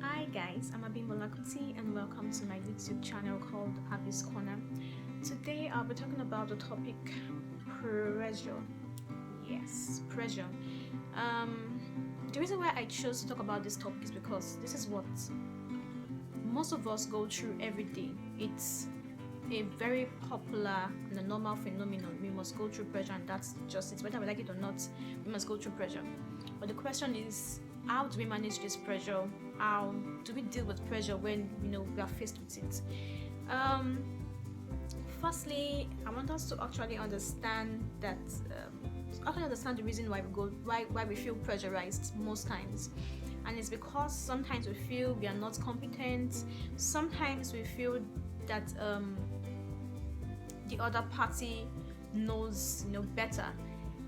Hi guys, I'm Abimbola Kuti and welcome to my YouTube channel called Abby's Corner. Today I'll be talking about the topic pressure. Yes, pressure. Um, the reason why I chose to talk about this topic is because this is what most of us go through every day. It's a very popular and a normal phenomenon. We must go through pressure, and that's just it. Whether we like it or not, we must go through pressure. But the question is, how do we manage this pressure? How do we deal with pressure when we are faced with it? Um, Firstly, I want us to actually understand that actually understand the reason why we feel pressurized most times, and it's because sometimes we feel we are not competent. Sometimes we feel that the other party knows better,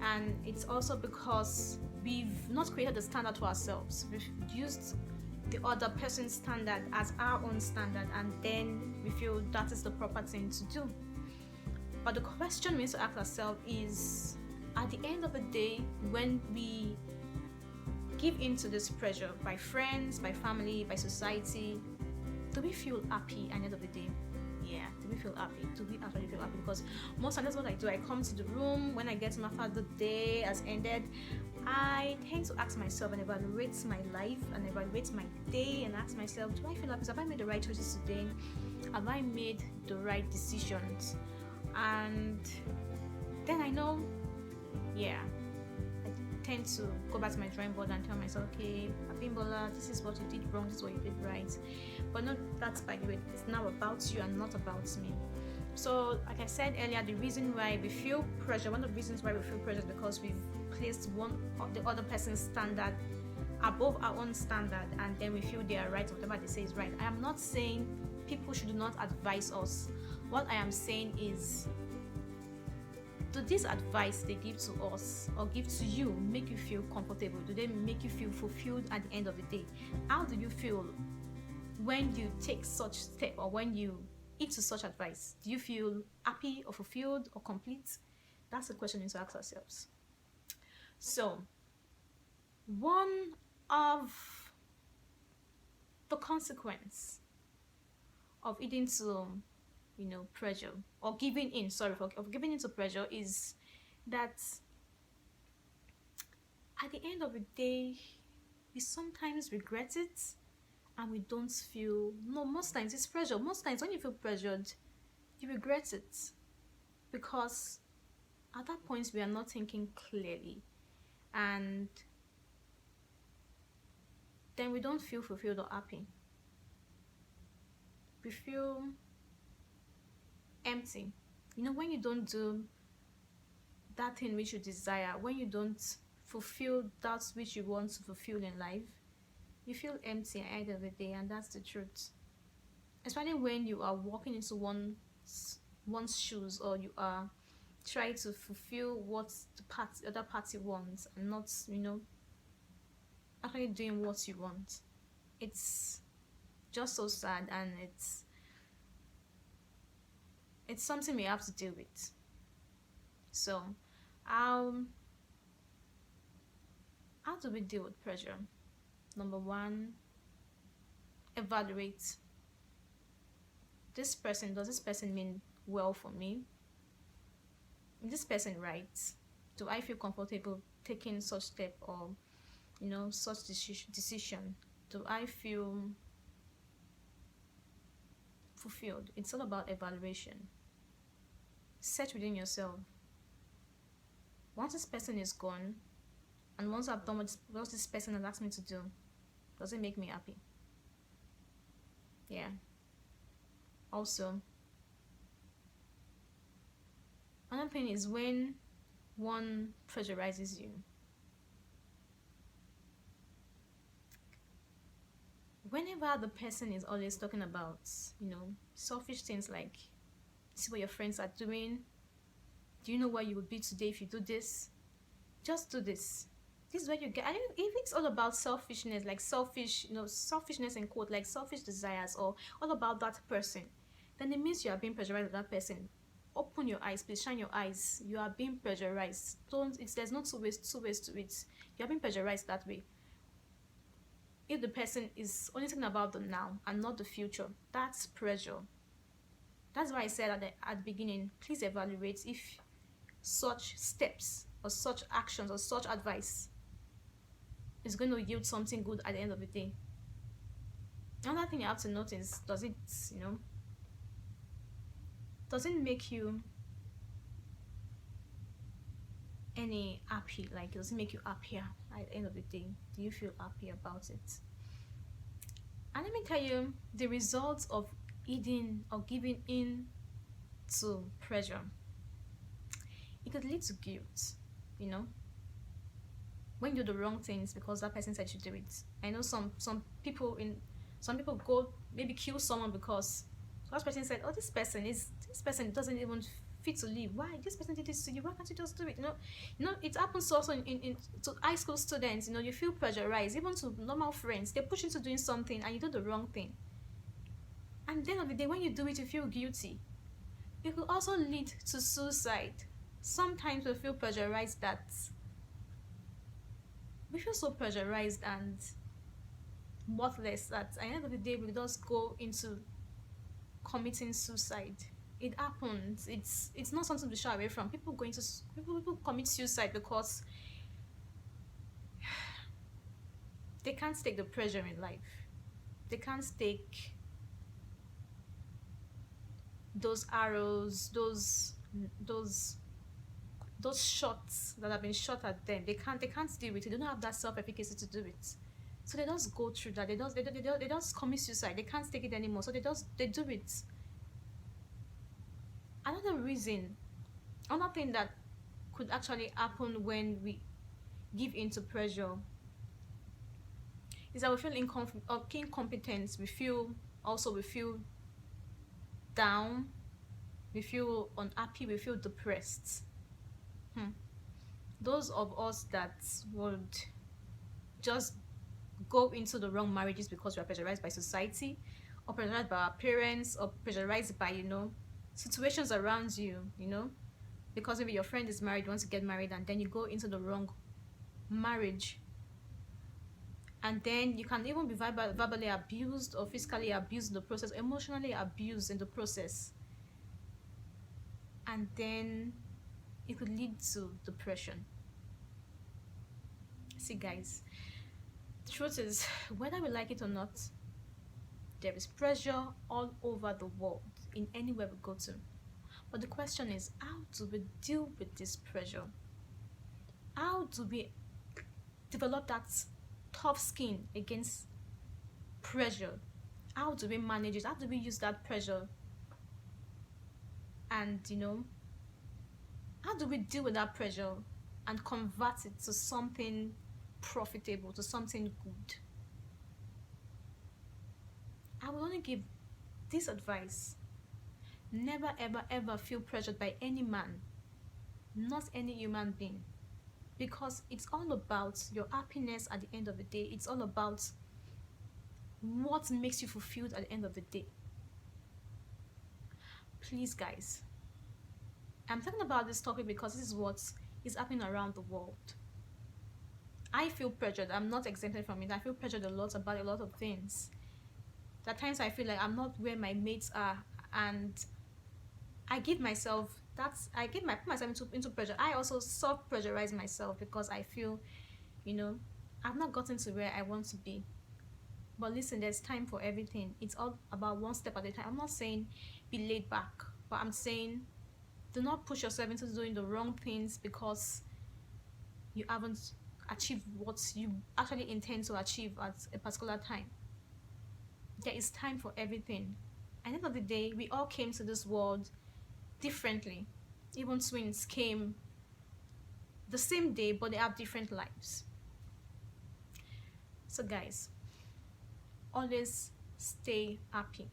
and it's also because we've not created the standard to ourselves. We've used the other person's standard as our own standard, and then we feel that is the proper thing to do. But the question we need to ask ourselves is, at the end of the day, when we give into this pressure by friends, by family, by society, do we feel happy at the end of the day? Yeah, do we feel happy? Do we actually feel happy? Because most times that's what I do. I come to the room when I get to my after the day has ended. I tend to ask myself and evaluate my life and evaluate my day and ask myself, do I feel happy? Have I made the right choices today? Have I made the right decisions? And then I know, yeah, I tend to go back to my drawing board and tell myself, okay, Abimbola, this is what you did wrong, this is what you did right. But not that's by the way, it's now about you and not about me. So, like I said earlier, the reason why we feel pressure, one of the reasons why we feel pressure is because we've placed one of the other person's standard above our own standard, and then we feel they are right, whatever they say is right. I am not saying people should not advise us. What I am saying is, do this advice they give to us or give to you make you feel comfortable? Do they make you feel fulfilled at the end of the day? How do you feel when you take such step or when you eat to such advice? Do you feel happy or fulfilled or complete? That's the question we need to ask ourselves. So, one of the consequence of eating to pressure or giving in, sorry, of giving into pressure is that at the end of the day, we sometimes regret it and we don't feel, no, most times it's pressure. Most times when you feel pressured, you regret it because at that point we are not thinking clearly, and then we don't feel fulfilled or happy. We feel empty. When you don't do that thing which you desire, when you don't fulfill that which you want to fulfill in life, you feel empty at the end of the day, and that's the truth. Especially when you are walking into one's shoes, or you are trying to fulfill what the other party wants and not actually doing what you want. It's just so sad, and it's something we have to deal with. So how how do we deal with pressure? Number one, evaluate. Does this person mean well for me? Is this person right? Do I feel comfortable taking such step, or such decision? Do I feel fulfilled? It's all about evaluation. Search within yourself. Once this person is gone, and once I've done what this person has asked me to do, does it make me happy? Yeah. Also, another thing is when one pressurizes you. Whenever the person is always talking about, selfish things like, see what your friends are doing, do you know where you would be today if you do this? Just do this. This is where you get. I mean, if it's all about selfishness, like selfishness in quote, like selfish desires, or all about that person, then it means you are being pressurized by that person. Open your eyes, please shine your eyes. You are being pressurized. There's not two ways to it. You are being pressurized that way. if the person is only thinking about the now and not the future, that's pressure. That's why I said at the beginning, please evaluate if such steps or such actions or such advice is going to yield something good at the end of the day. Another thing you have to notice, does it make you any happy? Like, does it make you happier at the end of the day? Do you feel happy about it? And let me tell you, the results of eating or giving in to pressure, it could lead to guilt, you know, when you do the wrong things because that person said you do it. I know some people go maybe kill someone because that person said, oh, this person doesn't even fit to live. Why this person did this to you? Why can't you just do it? It happens also in to high school students. You feel pressurized, even to normal friends. They push you into doing something and you do the wrong thing, and at the end of the day, when you do it, you feel guilty. It could also lead to suicide. Sometimes we feel pressurized that we feel so pressurized and worthless that at the end of the day we just go into committing suicide. It happens. It's not something to shy away from. People commit suicide because they can't take the pressure in life. They can't take those arrows, those shots that have been shot at them. They can't deal with it. They don't have that self-efficacy to do it. So they just go through that. They just commit suicide. They can't take it anymore. So they do it. Another thing that could actually happen when we give into pressure is that we feel incompetent. We feel down. We feel unhappy. We feel depressed. Those of us that would just go into the wrong marriages because we are pressurized by society, or pressurized by our parents, or pressurized by situations around you, because maybe your friend is married, wants to get married, and then you go into the wrong marriage, and then you can even be verbally abused or physically abused in the process, emotionally abused in the process, and then it could lead to depression. See, guys, the truth is, whether we like it or not, there is pressure all over the world, in anywhere we go to. But the question is, how do we deal with this pressure? How do we develop that tough skin against pressure? How do we manage it? How do we use that pressure? And how do we deal with that pressure and convert it to something profitable, to something good? I will only give this advice: never ever ever feel pressured by any man, not any human being, because it's all about your happiness at the end of the day. It's all about what makes you fulfilled at the end of the day. Please, guys, I'm talking about this topic because this is what is happening around the world. I feel pressured. I'm not exempted from it. I feel pressured a lot about a lot of things. At times I feel like I'm not where my mates are, and I put myself into pressure. I also self-pressurize myself because I feel, I've not gotten to where I want to be. But listen, there's time for everything. It's all about one step at a time. I'm not saying be laid back, but I'm saying do not push yourself into doing the wrong things because you haven't achieved what you actually intend to achieve at a particular time. There is time for everything. At the end of the day, we all came to this world differently. Even twins came the same day, but they have different lives. So guys, always stay happy.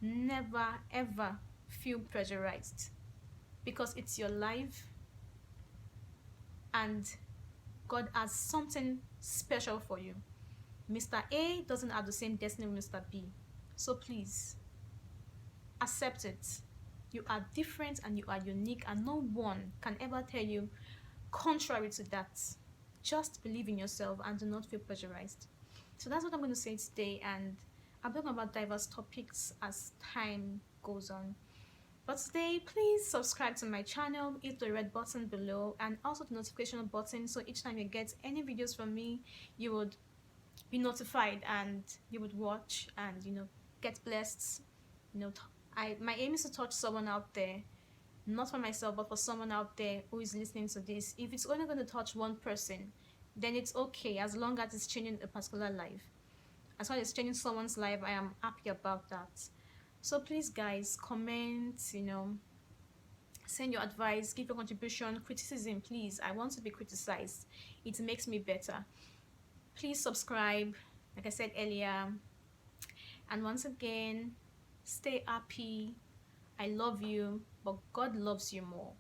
Never ever feel pressurized, because it's your life and God has something special for you. Mr. A doesn't have the same destiny with Mr. B. So please, accept it. You are different and you are unique, and no one can ever tell you contrary to that. Just believe in yourself and do not feel pressurized. So that's what I'm going to say today, and I'm talking about diverse topics as time goes on. But today, please subscribe to my channel, hit the red button below, and also the notification button, so each time you get any videos from me, you would be notified and you would watch and get blessed. My aim is to touch someone out there, not for myself, but for someone out there who is listening to this. If it's only going to touch one person, then it's okay, as long as it's changing a particular life. As long as it's changing someone's life, I am happy about that. So please, guys, comment, send your advice, give your contribution, criticism, please. I want to be criticized. It makes me better. Please subscribe, like I said earlier. And once again, stay happy. I love you, but God loves you more.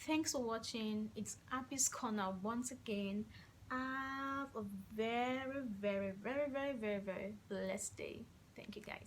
Thanks for watching. It's Happy's Corner once again. Have a very, very, very, very, very, very blessed day. Thank you, guys.